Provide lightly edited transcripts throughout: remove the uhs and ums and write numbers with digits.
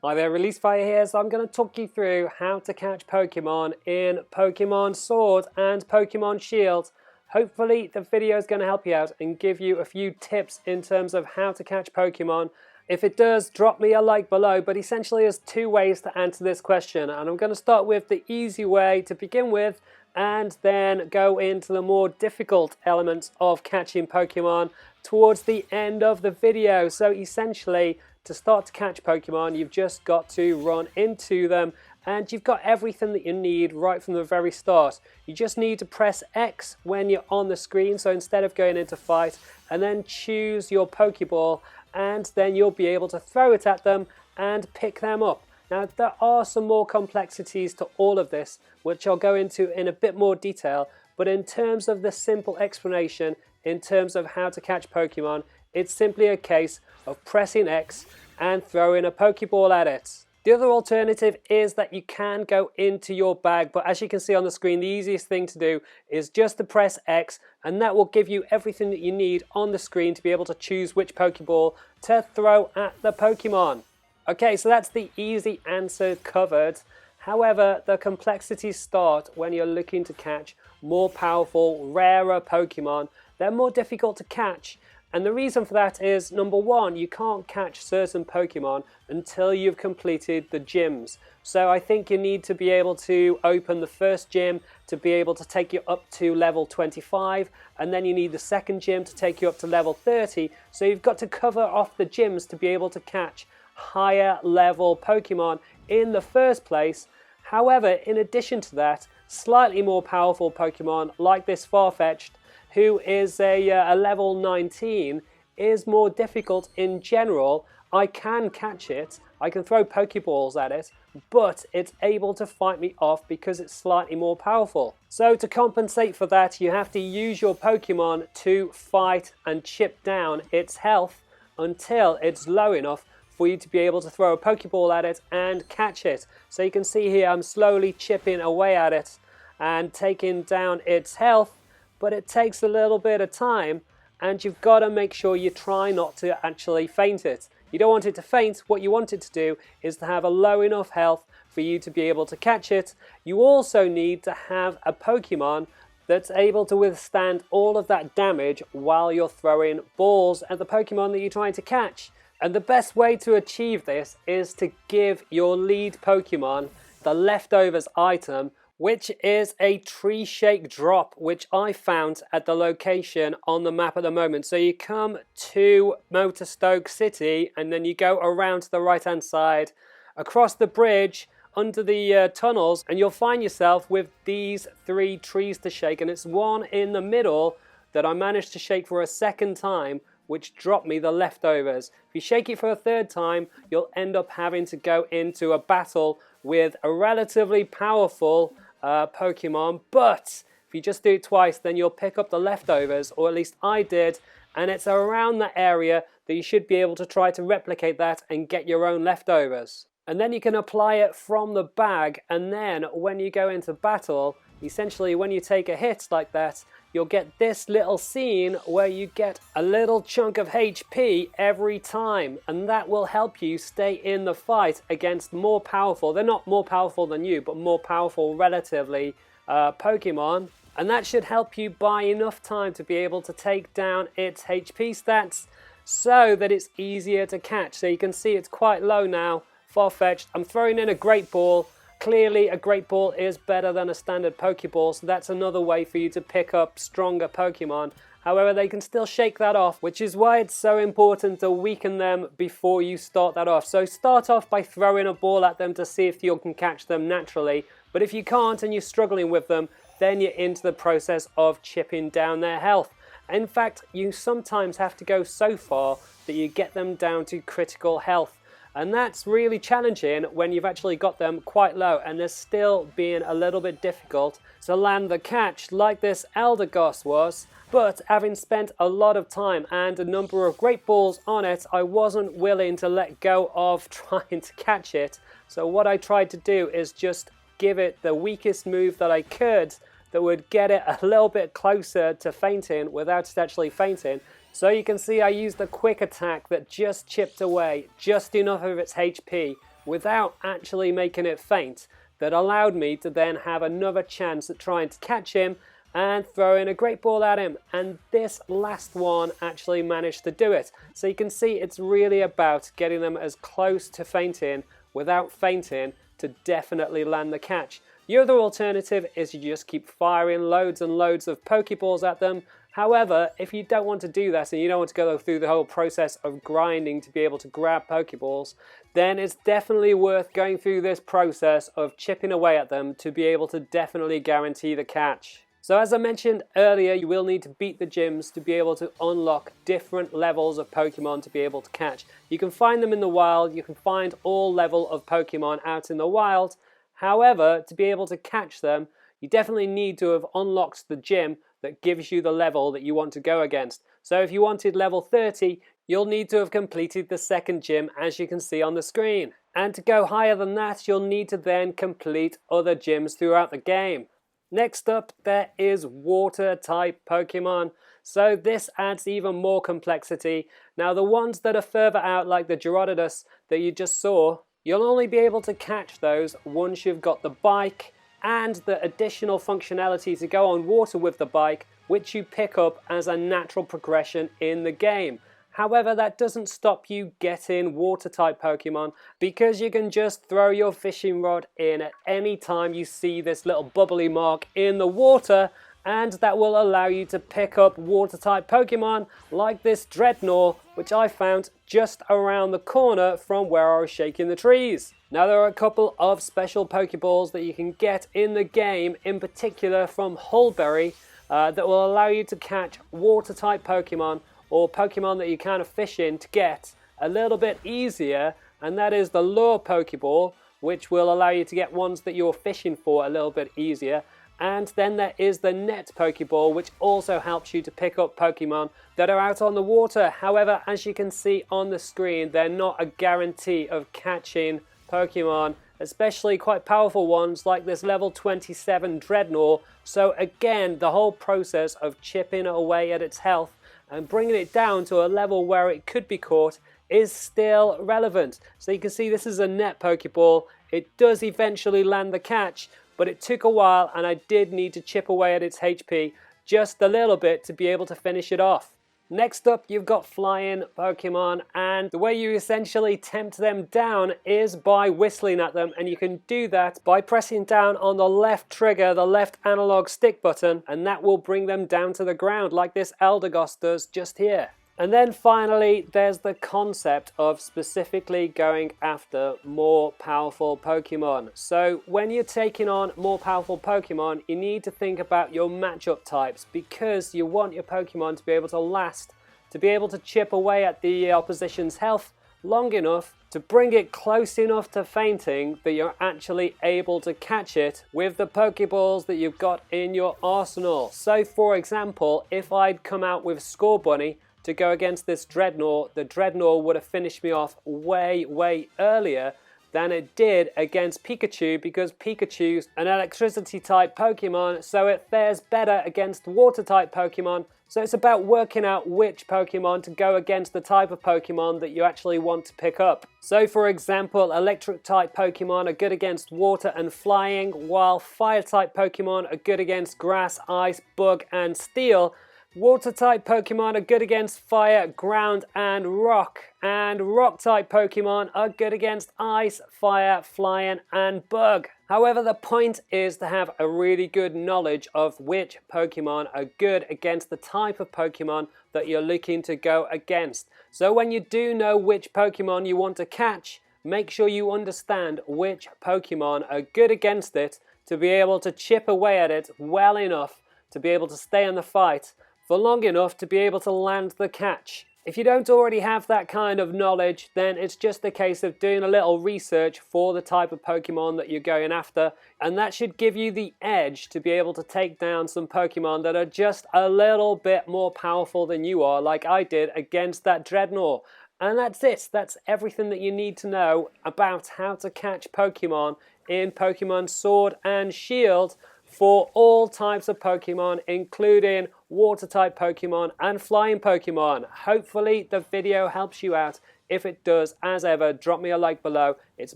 Hi there, Release Fire here. So I'm going to talk you through how to catch Pokemon in Pokemon Sword and Pokemon Shield. Hopefully the video is going to help you out and give you a few tips in terms of how to catch Pokemon. If it does, drop me a like below, but essentially there's two ways to answer this question, and I'm going to start with the easy way to begin with and then go into the more difficult elements of catching Pokemon towards the end of the video. So essentially, to start to catch Pokemon, you've just got to run into them, and you've got everything that you need right from the very start. You just need to press X when you're on the screen, so instead of going into fight, and then choose your Pokeball, and then you'll be able to throw it at them and pick them up. Now, there are some more complexities to all of this, which I'll go into in a bit more detail, but in terms of the simple explanation, in terms of how to catch Pokemon, it's simply a case of pressing X and throwing a Pokeball at it. The other alternative is that you can go into your bag, but as you can see on the screen, the easiest thing to do is just to press X, and that will give you everything that you need on the screen to be able to choose which Pokeball to throw at the Pokemon. Okay, so that's the easy answer covered. However, the complexities start when you're looking to catch more powerful, rarer Pokemon. They're more difficult to catch. And the reason for that is, number one, you can't catch certain Pokemon until you've completed the gyms. So I think you need to be able to open the first gym to be able to take you up to level 25, and then you need the second gym to take you up to level 30. So you've got to cover off the gyms to be able to catch higher level Pokemon in the first place. However, in addition to that, slightly more powerful Pokemon like this Farfetch'd, who is a level 19, is more difficult in general. I can catch it, I can throw Pokeballs at it, but it's able to fight me off because it's slightly more powerful. So to compensate for that, you have to use your Pokemon to fight and chip down its health until it's low enough for you to be able to throw a Pokeball at it and catch it. So you can see here I'm slowly chipping away at it and taking down its health, but it takes a little bit of time, and you've got to make sure you try not to actually faint it. You don't want it to faint. What you want it to do is to have a low enough health for you to be able to catch it. You also need to have a Pokemon that's able to withstand all of that damage while you're throwing balls at the Pokemon that you're trying to catch. And the best way to achieve this is to give your lead Pokemon the leftovers item, which is a tree shake drop, which I found at the location on the map at the moment. So you come to Motorstoke City, and then you go around to the right hand side, across the bridge, under the tunnels, and you'll find yourself with these three trees to shake, and it's one in the middle that I managed to shake for a second time, which dropped me the leftovers. If you shake it for a third time, you'll end up having to go into a battle with a relatively powerful Pokemon, but if you just do it twice, then you'll pick up the leftovers, or at least I did, and it's around that area that you should be able to try to replicate that and get your own leftovers. And then you can apply it from the bag, and then when you go into battle, essentially when you take a hit like that, you'll get this little scene where you get a little chunk of HP every time, and that will help you stay in the fight against more powerful, they're not more powerful than you, but more powerful relatively Pokemon, and that should help you buy enough time to be able to take down its HP stats so that it's easier to catch. So you can see it's quite low now, Farfetch'd. I'm throwing in a Great Ball. Clearly, a Great Ball is better than a standard Pokeball, so that's another way for you to pick up stronger Pokemon. However, they can still shake that off, which is why it's so important to weaken them before you start that off. So start off by throwing a ball at them to see if you can catch them naturally. But if you can't and you're struggling with them, then you're into the process of chipping down their health. In fact, you sometimes have to go so far that you get them down to critical health. And that's really challenging when you've actually got them quite low and they're still being a little bit difficult to land the catch like this Eldegoss was. But having spent a lot of time and a number of Great Balls on it, I wasn't willing to let go of trying to catch it. So what I tried to do is just give it the weakest move that I could that would get it a little bit closer to fainting without it actually fainting, So you can see I used a quick attack that just chipped away just enough of its HP without actually making it faint, that allowed me to then have another chance at trying to catch him and throwing a great ball at him, and this last one actually managed to do it. So you can see it's really about getting them as close to fainting without fainting to definitely land the catch. The other alternative is you just keep firing loads and loads of Pokeballs at them. However, if you don't want to do that and you don't want to go through the whole process of grinding to be able to grab Pokeballs, then it's definitely worth going through this process of chipping away at them to be able to definitely guarantee the catch. So as I mentioned earlier, you will need to beat the gyms to be able to unlock different levels of Pokemon to be able to catch. You can find them in the wild, you can find all level of Pokemon out in the wild. However, to be able to catch them, you definitely need to have unlocked the gym that gives you the level that you want to go against. So if you wanted level 30, you'll need to have completed the second gym, as you can see on the screen. And to go higher than that, you'll need to then complete other gyms throughout the game. Next up, there is water type Pokemon. So this adds even more complexity. Now the ones that are further out, like the Gyarados that you just saw, you'll only be able to catch those once you've got the bike and the additional functionality to go on water with the bike, which you pick up as a natural progression in the game. However, that doesn't stop you getting water type Pokemon, because you can just throw your fishing rod in at any time you see this little bubbly mark in the water, and that will allow you to pick up water type Pokemon like this Dreadnought, which I found just around the corner from where I was shaking the trees. Now there are a couple of special Pokeballs that you can get in the game, in particular from Hulberry, that will allow you to catch water type Pokemon, or Pokemon that you kind of fish in, to get a little bit easier, and that is the Lure Pokeball, which will allow you to get ones that you're fishing for a little bit easier. And then there is the Net Pokeball, which also helps you to pick up Pokemon that are out on the water. However, as you can see on the screen, they're not a guarantee of catching Pokemon, especially quite powerful ones like this level 27 Dreadnought. So again, the whole process of chipping away at its health and bringing it down to a level where it could be caught is still relevant. So you can see this is a Net Pokeball. It does eventually land the catch, but it took a while and I did need to chip away at its HP just a little bit to be able to finish it off. Next up, you've got flying Pokemon, and the way you essentially tempt them down is by whistling at them, and you can do that by pressing down on the left trigger, the left analog stick button, and that will bring them down to the ground like this Eldegoss does just here. And then finally, there's the concept of specifically going after more powerful Pokemon. So when you're taking on more powerful Pokemon, you need to think about your matchup types, because you want your Pokemon to be able to last, to be able to chip away at the opposition's health long enough to bring it close enough to fainting that you're actually able to catch it with the Pokeballs that you've got in your arsenal. So for example, if I'd come out with Scorbunny to go against this Dreadnought, the Dreadnought would have finished me off way earlier than it did against Pikachu, because Pikachu's an electricity type Pokemon, so it fares better against water type Pokemon. So it's about working out which Pokemon to go against the type of Pokemon that you actually want to pick up. So for example, electric type Pokemon are good against water and flying, while fire type Pokemon are good against grass, ice, bug and steel. Water type Pokemon are good against fire, ground and rock type Pokemon are good against ice, fire, flying and bug. However, the point is to have a really good knowledge of which Pokemon are good against the type of Pokemon that you're looking to go against. So when you do know which Pokemon you want to catch, make sure you understand which Pokemon are good against it to be able to chip away at it well enough to be able to stay in the fight for long enough to be able to land the catch. If you don't already have that kind of knowledge, then it's just a case of doing a little research for the type of Pokemon that you're going after, and that should give you the edge to be able to take down some Pokemon that are just a little bit more powerful than you are, like I did against that Dreadnought. And that's it. That's everything that you need to know about how to catch Pokemon in Pokémon Sword and Shield for all types of Pokemon, including water type Pokemon and flying Pokemon. Hopefully the video helps you out. If it does, as ever, drop me a like below. It's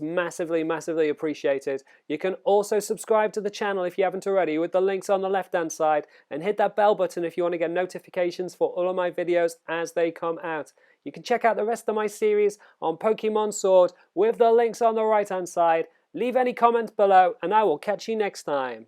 massively, massively appreciated. You can also subscribe to the channel if you haven't already with the links on the left-hand side, and hit that bell button if you want to get notifications for all of my videos as they come out. You can check out the rest of my series on Pokémon Sword with the links on the right-hand side. Leave any comments below, and I will catch you next time.